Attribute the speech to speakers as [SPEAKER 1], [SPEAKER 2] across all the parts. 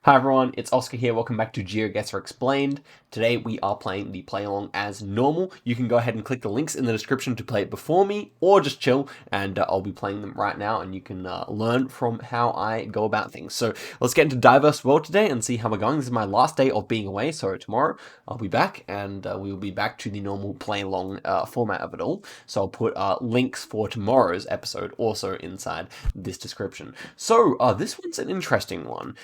[SPEAKER 1] Hi everyone, it's Oscar here. Welcome back to Geoguessr Explained. Today we are playing the play along as normal. You can go ahead and click the links in the description to play it before me, or just chill, and I'll be playing them right now, and you can learn from how I go about things. So let's get into Diverse World today and see how we're going. This is my last day of being away, so tomorrow I'll be back, and we will be back to the normal play along format of it all. So I'll put links for tomorrow's episode also inside this description. So this one's an interesting one.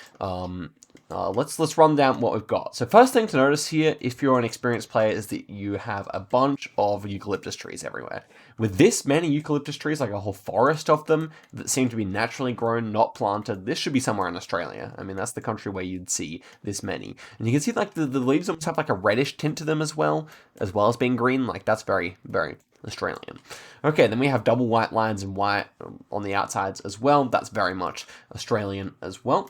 [SPEAKER 1] Let's run down what we've got. So first thing to notice here, if you're an experienced player, is that you have a bunch of eucalyptus trees everywhere. With this many eucalyptus trees, like a whole forest of them, that seem to be naturally grown, not planted, this should be somewhere in Australia. I mean, that's the country where you'd see this many. And you can see like the leaves almost have like a reddish tint to them as well as being green. Like that's very, very Australian. Okay, then we have double white lines and white on the outsides as well. That's very much Australian as well.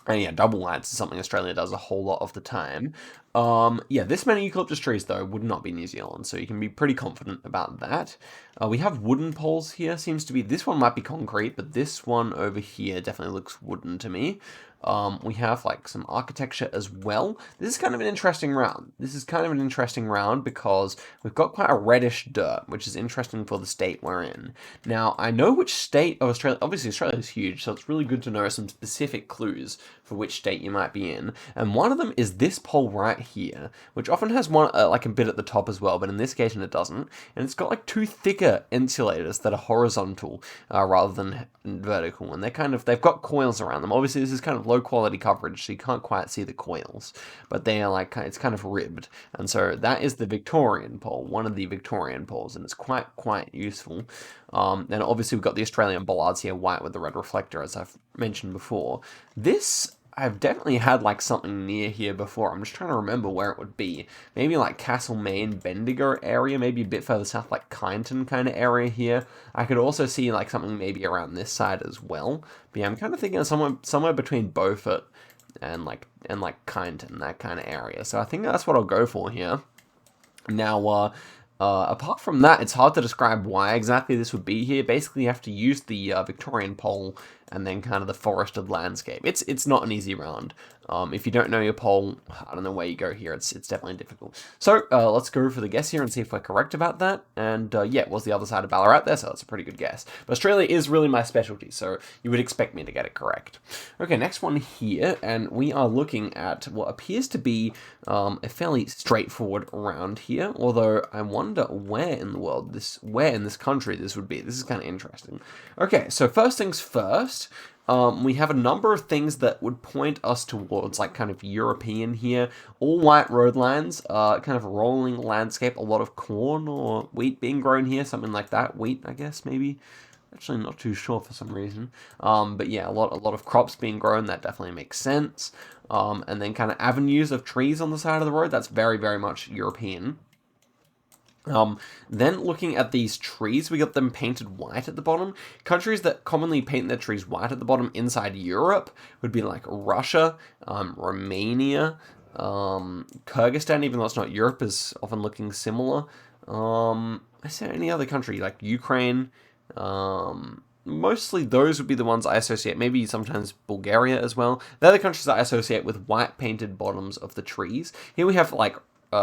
[SPEAKER 1] And yeah, double lines is something Australia does a whole lot of the time. Yeah, this many eucalyptus trees, though, would not be New Zealand, so you can be pretty confident about that. We have wooden poles here, seems to be... This one might be concrete, but this one over here definitely looks wooden to me. We have, like, some architecture as well. This is kind of an interesting round. Because we've got quite a reddish dirt, which is interesting for the state we're in. Now, I know which state of Australia... Obviously, Australia is huge, so it's really good to know some specific clues for which state you might be in. And one of them is this pole right here, which often has one like a bit at the top as well, but in this occasion it doesn't. And it's got like two thicker insulators that are horizontal rather than vertical, and they've got coils around them. Obviously, this is kind of low quality coverage, so you can't quite see the coils, but they are like it's kind of ribbed. And so that is the Victorian pole, one of the Victorian poles, and it's quite useful. And obviously we've got the Australian bollards here, white with the red reflector, as I've mentioned before. This I've definitely had like something near here before. I'm just trying to remember where it would be. Maybe like Castlemaine, Bendigo area, maybe a bit further south, like Kyneton kind of area here. I could also see like something maybe around this side as well. But yeah, I'm kind of thinking of somewhere between Beaufort and like Kyneton, that kind of area. So I think that's what I'll go for here. Now, apart from that, it's hard to describe why exactly this would be here. Basically, you have to use the Victorian pole and then kind of the forested landscape. It's not an easy round. If you don't know your pole, I don't know where you go here. It's definitely difficult. So let's go for the guess here and see if we're correct about that. And yeah, it was the other side of Ballarat there, so that's a pretty good guess. But Australia is really my specialty, so you would expect me to get it correct. Okay, next one here, and we are looking at what appears to be a fairly straightforward round here. Although I wonder where in this country this would be. This is kind of interesting. Okay, so first things first. We have a number of things that would point us towards like kind of European here. All white road lines, kind of rolling landscape, a lot of corn or wheat being grown here, something like that. Wheat, I guess, maybe. Actually, not too sure for some reason. But yeah, a lot of crops being grown, that definitely makes sense. And then kind of avenues of trees on the side of the road, that's very, very much European. Then looking at these trees, we got them painted white at the bottom. Countries that commonly paint their trees white at the bottom inside Europe would be like Russia, Romania, Kyrgyzstan, even though it's not Europe, is often looking similar. Is there any other country like Ukraine? Mostly those would be the ones I associate, maybe sometimes Bulgaria as well. They're the countries that I associate with white painted bottoms of the trees. Here we have like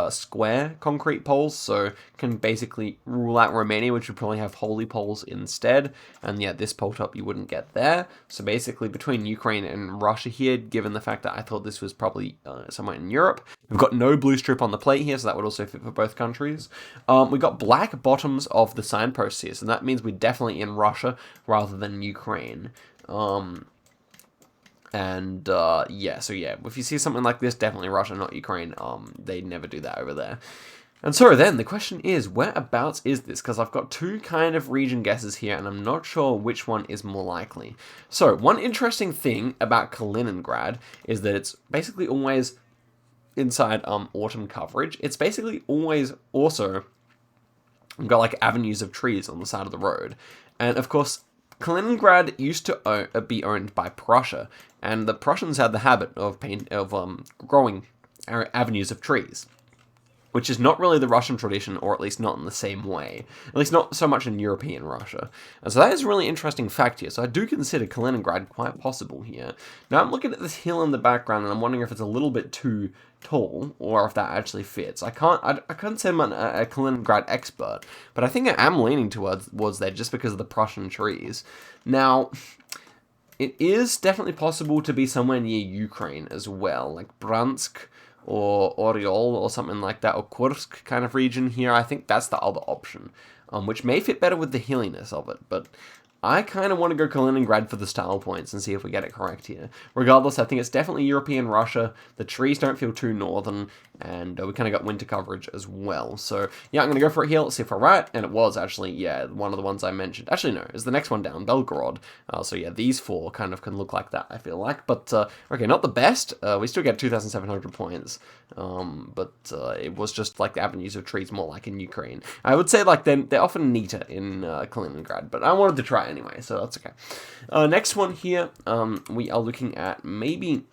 [SPEAKER 1] square concrete poles, so can basically rule out Romania, which would probably have holy poles instead. And yeah, this pole top you wouldn't get there. So basically between Ukraine and Russia here, given the fact that I thought this was probably somewhere in Europe, we've got no blue strip on the plate here, so that would also fit for both countries. We've got black bottoms of the signposts here, so that means we're definitely in Russia rather than Ukraine. Yeah, so yeah, if you see something like this, definitely Russia, not Ukraine. They never do that over there. And so then, the question is, whereabouts is this? Because I've got two kind of region guesses here, and I'm not sure which one is more likely. So, one interesting thing about Kaliningrad is that it's basically always inside autumn coverage. It's basically always also got like avenues of trees on the side of the road. And of course, Kaliningrad used to be owned by Prussia, and the Prussians had the habit of growing avenues of trees. which is not really the Russian tradition, or at least not in the same way. At least not so much in European Russia. And so that is a really interesting fact here. So I do consider Kaliningrad quite possible here. Now I'm looking at this hill in the background, and I'm wondering if it's a little bit too tall, or if that actually fits. I couldn't say I'm a Kaliningrad expert, but I think I am leaning towards there just because of the Prussian trees. Now, it is definitely possible to be somewhere near Ukraine as well, like Bryansk, or Oriol or something like that, or Kursk kind of region here. I think that's the other option, which may fit better with the hilliness of it, but I kind of want to go Kaliningrad for the style points and see if we get it correct here. Regardless, I think it's definitely European Russia. The trees don't feel too northern, and we kind of got winter coverage as well. So, yeah, I'm going to go for it here. Let's see if we're right. And it was actually, yeah, one of the ones I mentioned. Actually, no, it's the next one down, Belgorod. So, yeah, these four kind of can look like that, I feel like. But, okay, not the best. We still get 2,700 points. But it was just like the avenues of trees more like in Ukraine. I would say, like, they're often neater in Kaliningrad, but I wanted to try anyway, so that's okay. Next one here, we are looking at maybe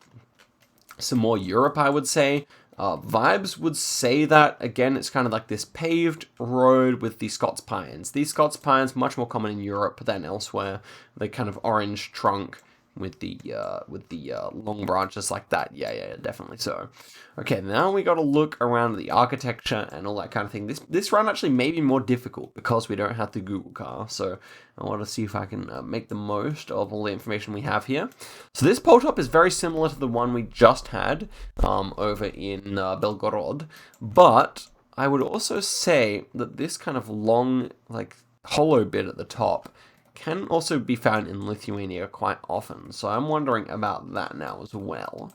[SPEAKER 1] some more Europe, I would say. Vibes would say that, again, it's kind of like this paved road with the Scots pines. These Scots pines, much more common in Europe than elsewhere. They kind of orange trunk with the long branches like that. Yeah, definitely so. Okay, now we got to look around the architecture and all that kind of thing. This run actually may be more difficult because we don't have the Google car, so I want to see if I can make the most of all the information we have here. So this pole top is very similar to the one we just had over in Belgorod, but I would also say that this kind of long, like, hollow bit at the top can also be found in Lithuania quite often, so I'm wondering about that now as well.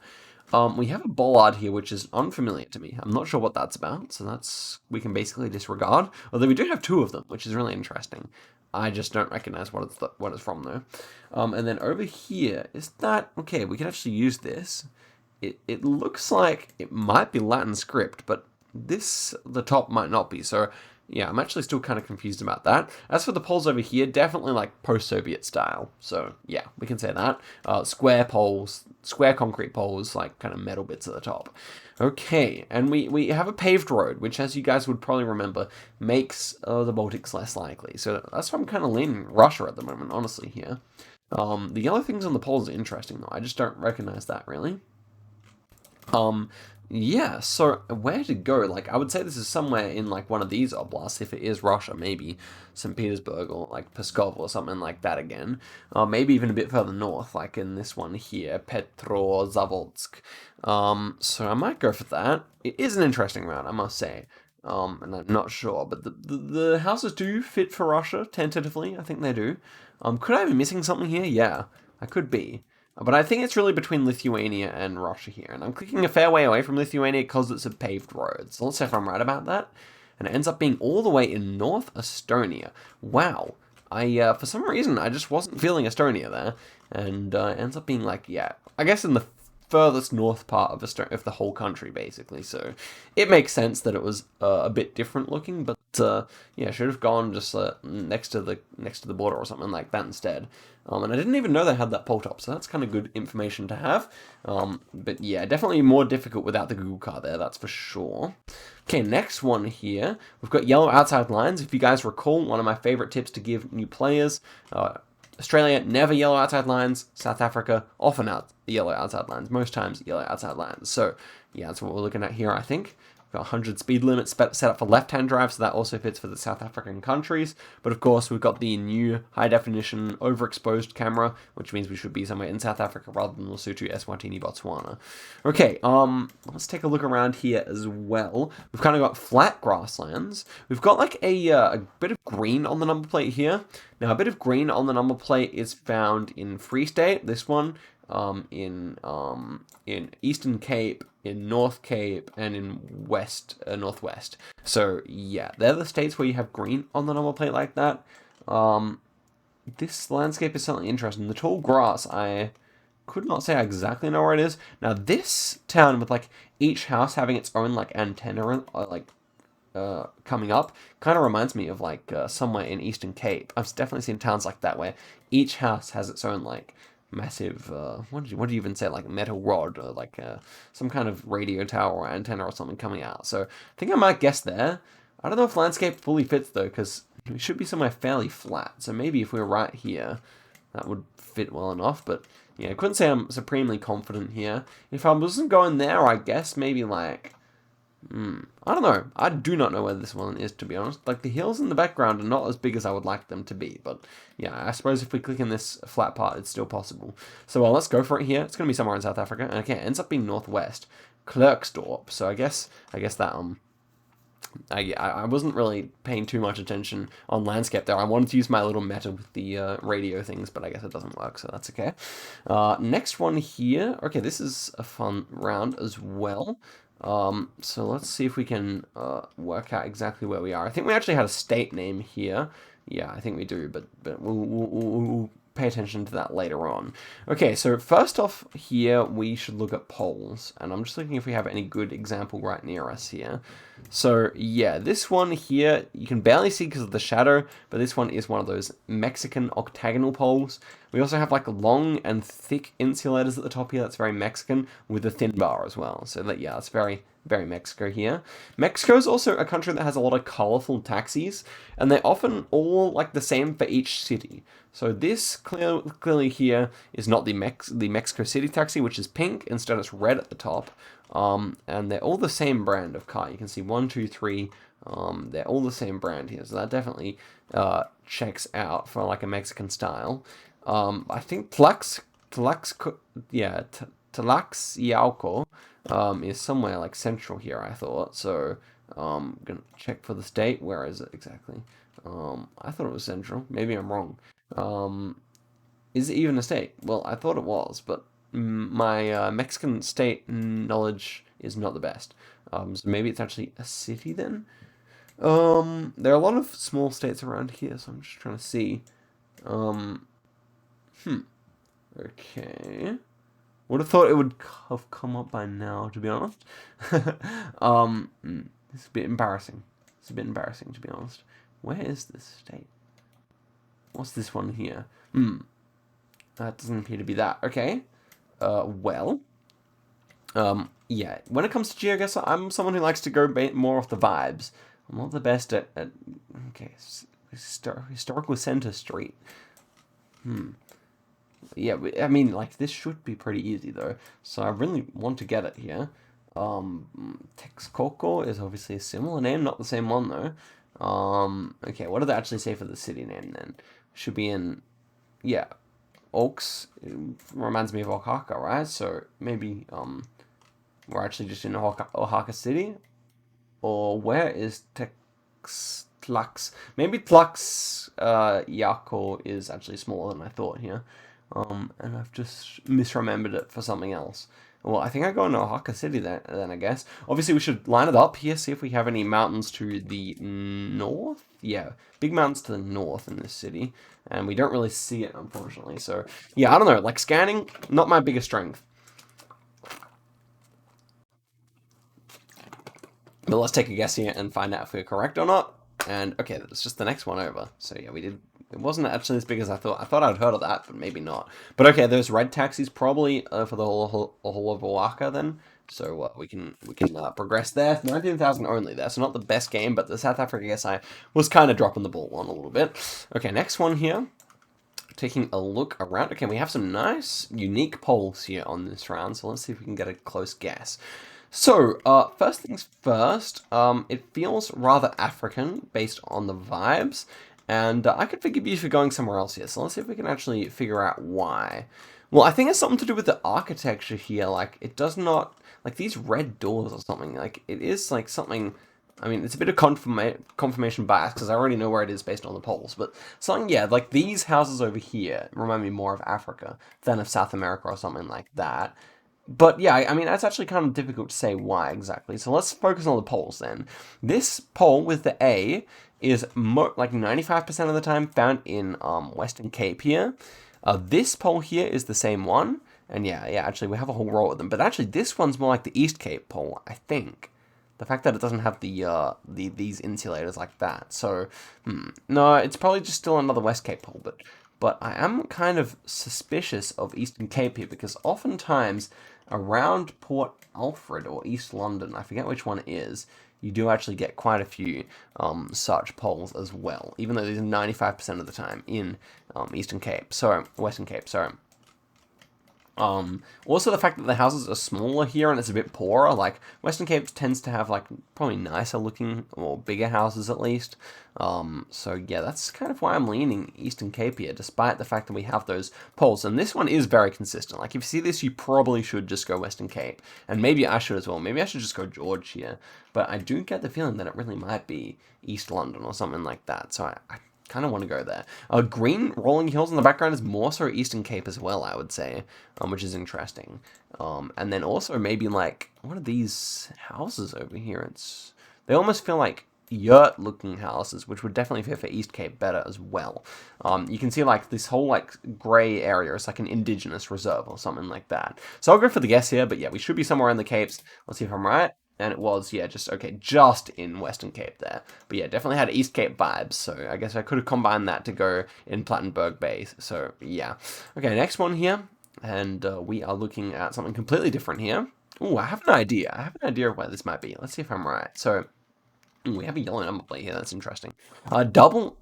[SPEAKER 1] We have a bollard here, which is unfamiliar to me. I'm not sure what that's about, so we can basically disregard. Although we do have two of them, which is really interesting. I just don't recognize what it's from, though. And then over here, is that... Okay, we can actually use this. It looks like it might be Latin script, but the top might not be, so... Yeah, I'm actually still kind of confused about that. As for the poles over here, definitely like post-Soviet style. So, yeah, we can say that. Square poles, square concrete poles, like kind of metal bits at the top. Okay, and we have a paved road, which, as you guys would probably remember, makes the Baltics less likely. So that's why I'm kind of leaning Russia at the moment, honestly, here. The yellow things on the poles are interesting, though. I just don't recognize that, really. Yeah, so where to go? Like, I would say this is somewhere in, like, one of these oblasts, if it is Russia, maybe St. Petersburg or, like, Pskov or something like that again. Maybe even a bit further north, like in this one here, Petrozavodsk. So I might go for that. It is an interesting route, I must say. And I'm not sure, but the houses do fit for Russia, tentatively. I think they do. Could I be missing something here? Yeah, I could be. But I think it's really between Lithuania and Russia here. And I'm clicking a fair way away from Lithuania because it's a paved road. So let's see if I'm right about that. And it ends up being all the way in North Estonia. Wow. For some reason, I just wasn't feeling Estonia there. And it ends up being like, yeah, I guess in the furthest north part of the whole country, basically. So it makes sense that it was a bit different looking, but yeah, should have gone just next to the border or something like that instead. And I didn't even know they had that pole top, so that's kind of good information to have. But yeah, definitely more difficult without the Google car there, that's for sure. Okay, next one here, we've got yellow outside lines. If you guys recall, one of my favorite tips to give new players. Australia, never yellow outside lines. South Africa, often yellow outside lines. Most times, yellow outside lines. So, yeah, that's what we're looking at here, I think. We've got 100 speed limit set up for left-hand drive, so that also fits for the South African countries. But, of course, we've got the new high-definition overexposed camera, which means we should be somewhere in South Africa rather than Lesotho, Eswatini, Botswana. Okay, let's take a look around here as well. We've kind of got flat grasslands. We've got, like, a bit of green on the number plate here. Now, a bit of green on the number plate is found in Free State, this one, in Eastern Cape, in North Cape, and in Northwest. So, yeah, they're the states where you have green on the number plate like that. This landscape is certainly interesting. The tall grass, I could not say I exactly know where it is. Now, this town with, like, each house having its own, like, antenna, like, coming up, kind of reminds me of, like, somewhere in Eastern Cape. I've definitely seen towns like that where each house has its own, like, massive, what do you even say, like metal rod or like some kind of radio tower or antenna or something coming out. So I think I might guess there. I don't know if landscape fully fits though, because it should be somewhere fairly flat. So maybe if we were right here, that would fit well enough. But yeah, I couldn't say I'm supremely confident here. If I wasn't going there, I guess maybe like I don't know. I do not know where this one is, to be honest. Like, the hills in the background are not as big as I would like them to be. But, yeah, I suppose if we click in this flat part, it's still possible. So, well, let's go for it here. It's going to be somewhere in South Africa. And, okay, it ends up being northwest. Klerksdorp. So, I guess that, I wasn't really paying too much attention on landscape there. I wanted to use my little meta with the radio things, but I guess it doesn't work, so that's okay. Next one here. Okay, this is a fun round as well. So let's see if we can work out exactly where we are. I think we actually had a state name here. Yeah, I think we do, but we'll pay attention to that later on. Okay, so first off here, we should look at poles, and I'm just looking if we have any good example right near us here. So yeah, this one here, you can barely see because of the shadow, but this one is one of those Mexican octagonal poles. We also have like long and thick insulators at the top here. That's very Mexican, with a thin bar as well. So that, yeah, it's very Mexico here. Mexico is also a country that has a lot of colorful taxis, and they're often all like the same for each city. So this clearly here is not the Mexico City taxi, which is pink. Instead, it's red at the top. And they're all the same brand of car. You can see 1, 2, 3. They're all the same brand here, so that definitely checks out for like a Mexican style. I think Tlaxcalco is somewhere like central here, I thought. So gonna check for the state. Where is it exactly? I thought it was central. Maybe I'm wrong. Is it even a state? Well, I thought it was, but my Mexican state knowledge is not the best. So maybe it's actually a city then? There are a lot of small states around here, so I'm just trying to see. Okay. Would have thought it would have come up by now, to be honest. It's a bit embarrassing. It's a bit embarrassing, to be honest. Where is this state? What's this one here? That doesn't appear to be that. Okay. Yeah. When it comes to Geoguessr, I'm someone who likes to go more off the vibes. I'm not the best at okay, historical center street. Yeah, I mean, like, this should be pretty easy, though. So I really want to get it here. Texcoco is obviously a similar name, not the same one, though. Okay, what do they actually say for the city name, then? Should be in, yeah, Oaks. It reminds me of Oaxaca, right? So maybe, we're actually just in Oaxaca City? Or where is Tlax? Maybe Tlax, Yaco is actually smaller than I thought here. And I've just misremembered it for something else. Well, I think I go into Oaxaca City then, I guess. Obviously, we should line it up here, see if we have any mountains to the north. Yeah, big mountains to the north in this city. And we don't really see it, unfortunately. So, yeah, I don't know. Like, scanning, not my biggest strength. But let's take a guess here and find out if we're correct or not. And, okay, that's just the next one over. So, yeah, we did. It wasn't actually as big as I thought. I thought I'd heard of that, but maybe not. But okay, those red taxis probably for the whole of Oaxaca then. So we can progress there. 19,000 only there, so not the best game, but the South Africa guess I was kind of dropping the ball on a little bit. Okay, next one here. Taking a look around. Okay, we have some nice, unique polls here on this round, so let's see if we can get a close guess. So, first things first, it feels rather African based on the vibes. And I could forgive you for going somewhere else here, so let's see if we can actually figure out why. Well, I think it's something to do with the architecture here, like, it does not, like, these red doors or something, like, it is, like, something, I mean, it's a bit of confirmation bias, because I already know where it is based on the polls, but something, yeah, like, these houses over here remind me more of Africa than of South America or something like that. But yeah, I mean, that's actually kind of difficult to say why exactly. So let's focus on the polls then. This poll with the A is like 95% of the time found in Western Cape here. This poll here is the same one. And yeah, actually we have a whole row of them. But actually this one's more like the East Cape poll, I think. The fact that it doesn't have these insulators like that. So, no, it's probably just still another West Cape poll. But But I am kind of suspicious of Eastern Cape here because oftentimes around Port Alfred or East London, I forget which one it is, you do actually get quite a few such poles as well, even though these are 95% of the time in Eastern Cape, sorry, Western Cape, sorry. Also the fact that the houses are smaller here and it's a bit poorer, like Western Cape tends to have like probably nicer looking or bigger houses at least. So yeah, that's kind of why I'm leaning Eastern Cape here, despite the fact that we have those poles. And this one is very consistent. Like if you see this, you probably should just go Western Cape, and maybe I should as well. Maybe I should just go George here, but I do get the feeling that it really might be East London or something like that. So I kind of want to go there. Green rolling hills in the background is more so Eastern Cape as well, I would say, which is interesting. And then also maybe like one of these houses over here. They almost feel like yurt looking houses, which would definitely fit for East Cape better as well. You can see like this whole like grey area is like an indigenous reserve or something like that. So I'll go for the guess here, but yeah, we should be somewhere in the Capes. Let's see if I'm right. And it was, yeah, just in Western Cape there. But yeah, definitely had East Cape vibes, so I guess I could have combined that to go in Plattenberg Bay, so yeah. Okay, next one here, and we are looking at something completely different here. Oh, I have an idea. I have an idea of where this might be. Let's see if I'm right. So, we have a yellow number plate here, that's interesting. Double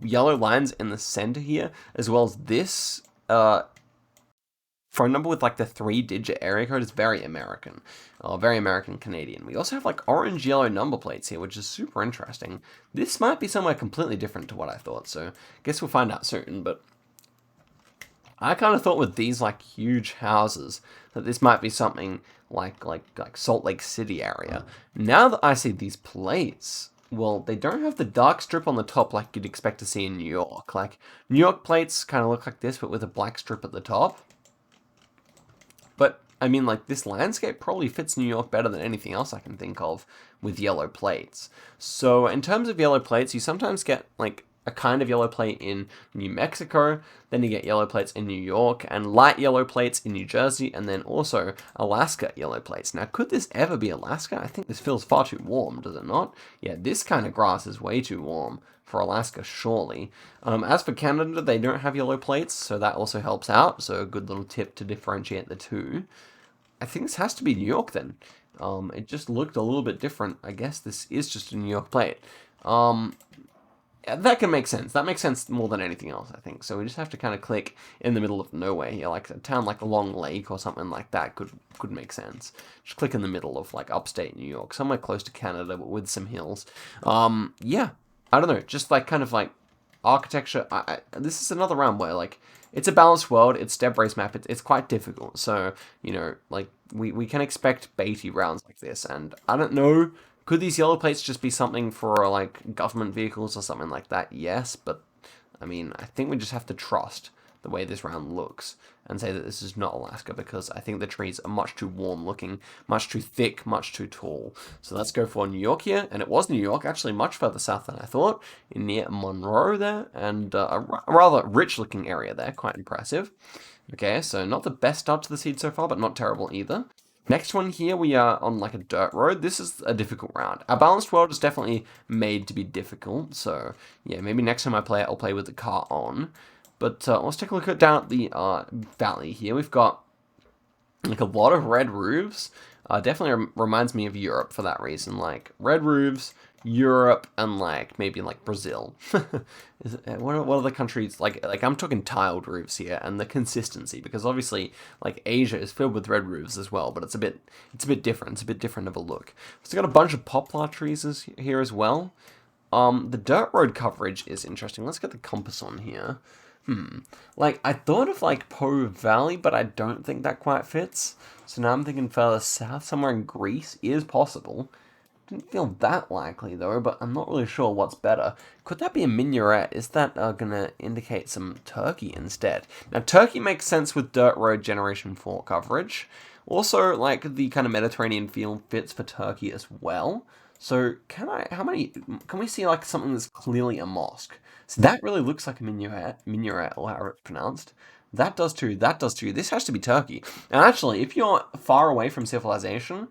[SPEAKER 1] yellow lines in the center here, as well as this phone number with like the 3-digit area code is very American, very American Canadian. We also have like orange yellow number plates here, which is super interesting. This might be somewhere completely different to what I thought, so I guess we'll find out soon. But I kind of thought with these like huge houses that this might be something like Salt Lake City area. Now that I see these plates, well, they don't have the dark strip on the top like you'd expect to see in New York. Like New York plates kind of look like this, but with a black strip at the top. But, I mean, like, this landscape probably fits New York better than anything else I can think of with yellow plates. So, in terms of yellow plates, you sometimes get, like, a kind of yellow plate in New Mexico, then you get yellow plates in New York, and light yellow plates in New Jersey, and then also Alaska yellow plates. Now, could this ever be Alaska? I think this feels far too warm, does it not? Yeah, this kind of grass is way too warm for Alaska, surely. As for Canada, they don't have yellow plates, so that also helps out. So a good little tip to differentiate the two. I think this has to be New York then. It just looked a little bit different. I guess this is just a New York plate. Yeah, that can make sense. That makes sense more than anything else, I think. So we just have to kind of click in the middle of nowhere here, like a town like Long Lake or something like that could make sense. Just click in the middle of like upstate New York, somewhere close to Canada, but with some hills. Yeah. I don't know, just like kind of like architecture. This is another round where like it's a balanced world, it's step race map, it's quite difficult. So, you know, like we can expect baity rounds like this, and I don't know, could these yellow plates just be something for like government vehicles or something like that? Yes, but I mean, I think we just have to trust the way this round looks and say that this is not Alaska, because I think the trees are much too warm looking, much too thick, much too tall. So let's go for New York here, and it was New York, actually much further south than I thought, near Monroe there, and a rather rich looking area there, quite impressive. Okay, so not the best start to the seed so far, but not terrible either. Next one here, we are on like a dirt road. This is a difficult round. Our balanced world is definitely made to be difficult, so yeah, maybe next time I play it, I'll play with the car on. But let's take a look down at the valley here. We've got like a lot of red roofs. Definitely reminds me of Europe for that reason. Like red roofs, Europe, and like maybe like Brazil. What are the countries like? Like I'm talking tiled roofs here, and the consistency, because obviously like Asia is filled with red roofs as well, but it's a bit different. It's a bit different of a look. So got a bunch of poplar trees here as well. The dirt road coverage is interesting. Let's get the compass on here. Like, I thought of, like, Po Valley, but I don't think that quite fits. So now I'm thinking further south, somewhere in Greece is possible. Didn't feel that likely, though, but I'm not really sure what's better. Could that be a minaret? Is that gonna indicate some Turkey instead? Now, Turkey makes sense with Dirt Road Generation 4 coverage. Also, like, the kind of Mediterranean feel fits for Turkey as well. So, can we see, like, something that's clearly a mosque? So that really looks like a minaret, or however it's pronounced. That does too, that does too. This has to be Turkey. And actually, if you're far away from civilization,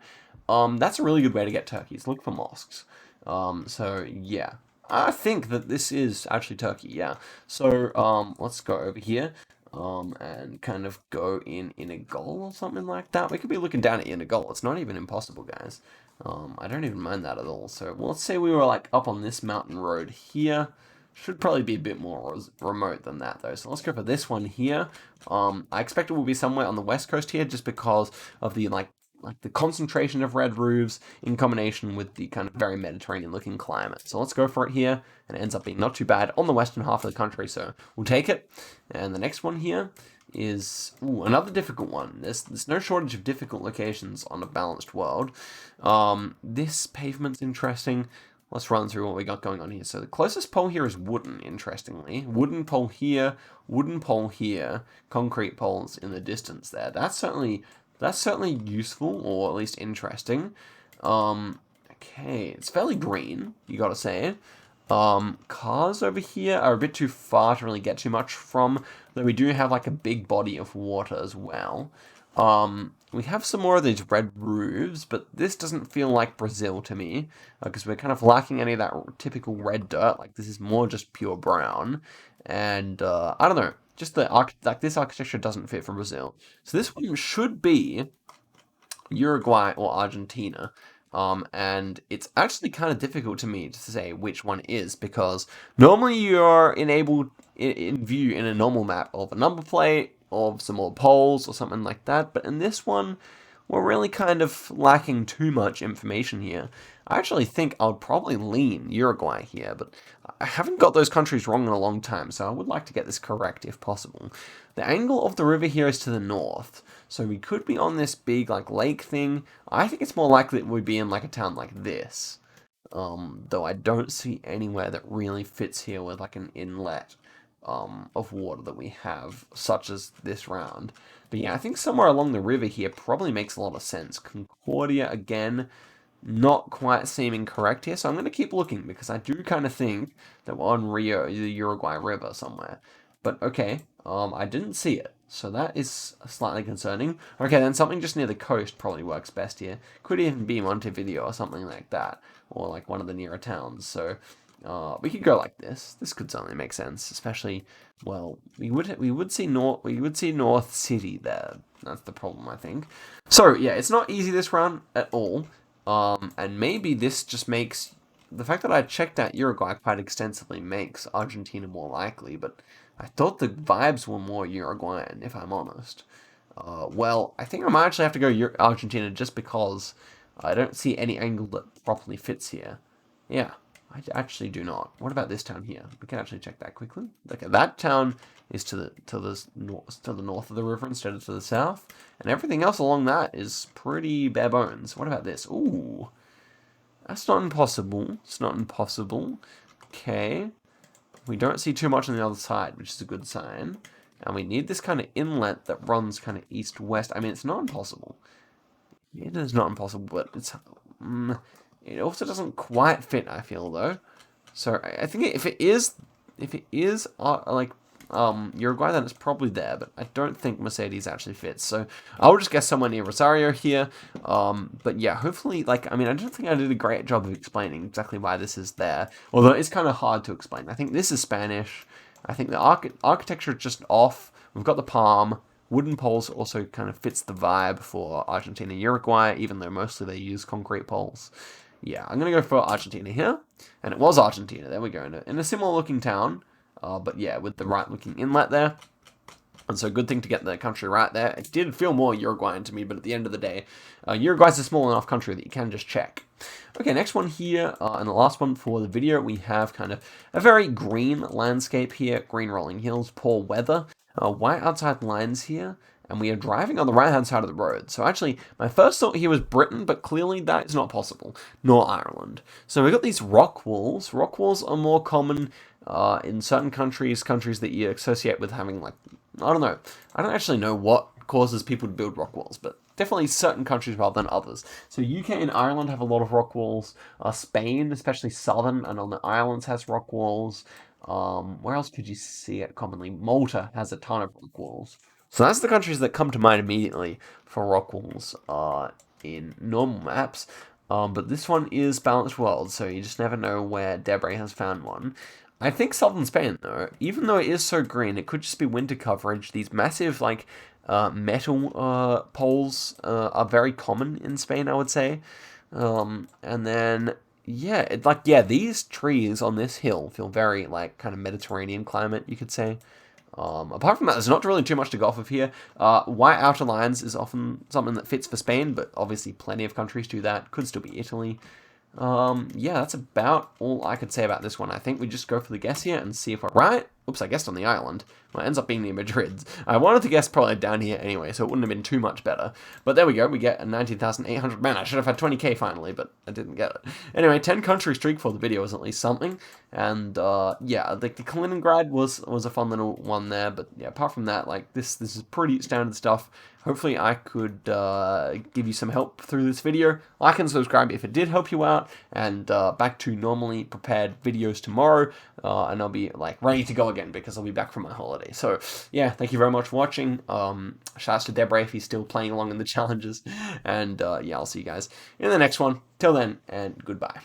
[SPEAKER 1] that's a really good way to get turkeys. Look for mosques. So, yeah. I think that this is actually Turkey, yeah. So, let's go over here, and kind of go in a goal or something like that. We could be looking down at in a goal. It's not even impossible, guys. I don't even mind that at all. So, well, let's say we were like up on this mountain road here. Should probably be a bit more remote than that, though. So let's go for this one here. I expect it will be somewhere on the west coast here, just because of the like the concentration of red roofs in combination with the kind of very Mediterranean-looking climate. So let's go for it here, and it ends up being not too bad on the western half of the country, so we'll take it. And the next one here is another difficult one. There's no shortage of difficult locations on a balanced world. This pavement's interesting. Let's run through what we got going on here. So the closest pole here is wooden, interestingly. Wooden pole here, concrete poles in the distance there. That's certainly useful, or at least interesting. Okay, it's fairly green, you gotta say. Cars over here are a bit too far to really get too much from, though we do have like a big body of water as well. We have some more of these red roofs, but this doesn't feel like Brazil to me, because we're kind of lacking any of that typical red dirt. Like, this is more just pure brown, and I don't know, just this architecture doesn't fit for Brazil. So this one should be Uruguay or Argentina. And it's actually kind of difficult to me to say which one is, because normally you're enabled in view in a normal map of a number plate, of some more poles or something like that, but in this one, we're really kind of lacking too much information here. I actually think I'll probably lean Uruguay here, but I haven't got those countries wrong in a long time, so I would like to get this correct if possible. The angle of the river here is to the north, so we could be on this big like lake thing. I think it's more likely that we'd be in like a town like this. Though I don't see anywhere that really fits here with like an inlet of water that we have, such as this round. But yeah, I think somewhere along the river here probably makes a lot of sense. Concordia, again, not quite seeming correct here, so I'm going to keep looking, because I do kind of think that we're on Rio, the Uruguay River somewhere. But okay, I didn't see it, so that is slightly concerning. Okay, then something just near the coast probably works best here. Could even be Montevideo or something like that, or like one of the nearer towns, so we could go like this. This could certainly make sense, especially, well, we would see North City there. That's the problem, I think. So yeah, it's not easy this round at all. And maybe this just makes the fact that I checked out Uruguay quite extensively makes Argentina more likely, but I thought the vibes were more Uruguayan, if I'm honest. Well, I think I might actually have to go Argentina just because I don't see any angle that properly fits here. Yeah. I actually do not. What about this town here? We can actually check that quickly. Okay, that town is to the north of the river instead of to the south, and everything else along that is pretty bare bones. What about this? Ooh, that's not impossible. It's not impossible. Okay, we don't see too much on the other side, which is a good sign. And we need this kind of inlet that runs kind of east-west. I mean, it's not impossible. It is not impossible, but it's... it also doesn't quite fit, I feel, though. So I think if it is Uruguay, then it's probably there, but I don't think Mercedes actually fits. So I will just guess somewhere near Rosario here. But yeah, hopefully, like, I mean, I don't think I did a great job of explaining exactly why this is there, although it's kind of hard to explain. I think this is Spanish. I think the architecture is just off. We've got the palm. Wooden poles also kind of fits the vibe for Argentina, Uruguay, even though mostly they use concrete poles. Yeah, I'm going to go for Argentina here. And it was Argentina. There we go. In a similar looking town. But yeah, with the right looking inlet there. And so good thing to get the country right there. It did feel more Uruguayan to me, but at the end of the day, Uruguay's a small enough country that you can just check. Okay, next one here, and the last one for the video, we have kind of a very green landscape here. Green rolling hills, poor weather. White outside lines here. And we are driving on the right-hand side of the road. So actually, my first thought here was Britain, but clearly that is not possible, nor Ireland. So we've got these rock walls. Rock walls are more common in certain countries that you associate with having, like, I don't know. I don't actually know what causes people to build rock walls, but definitely certain countries rather than others. So UK and Ireland have a lot of rock walls. Spain, especially southern and on the islands, has rock walls. Where else could you see it commonly? Malta has a ton of rock walls. So that's the countries that come to mind immediately for rock walls in normal maps. But this one is Balanced World, so you just never know where Debray has found one. I think southern Spain, though, even though it is so green, it could just be winter coverage. These massive, like, metal poles are very common in Spain, I would say. And then, yeah, these trees on this hill feel very, like, kind of Mediterranean climate, you could say. Apart from that, there's not really too much to go off of here. White outer lines is often something that fits for Spain, but obviously plenty of countries do that. Could still be Italy. Yeah, that's about all I could say about this one. I think we just go for the guess here and see if we're right. Oops, I guessed on the island. Well, it ends up being near Madrid. I wanted to guess probably down here anyway, so it wouldn't have been too much better. But there we go, we get a 19,800. Man, I should have had 20k finally, but I didn't get it. Anyway, 10 country streak for the video was at least something. And, yeah, like the Kaliningrad was a fun little one there, but yeah, apart from that, like, this is pretty standard stuff. Hopefully I could give you some help through this video. Like and subscribe if it did help you out, and back to normally prepared videos tomorrow, and I'll be like ready to go again because I'll be back from my holiday. So yeah, thank you very much for watching. Shouts to Debray if he's still playing along in the challenges, and yeah, I'll see you guys in the next one. Till then, and goodbye.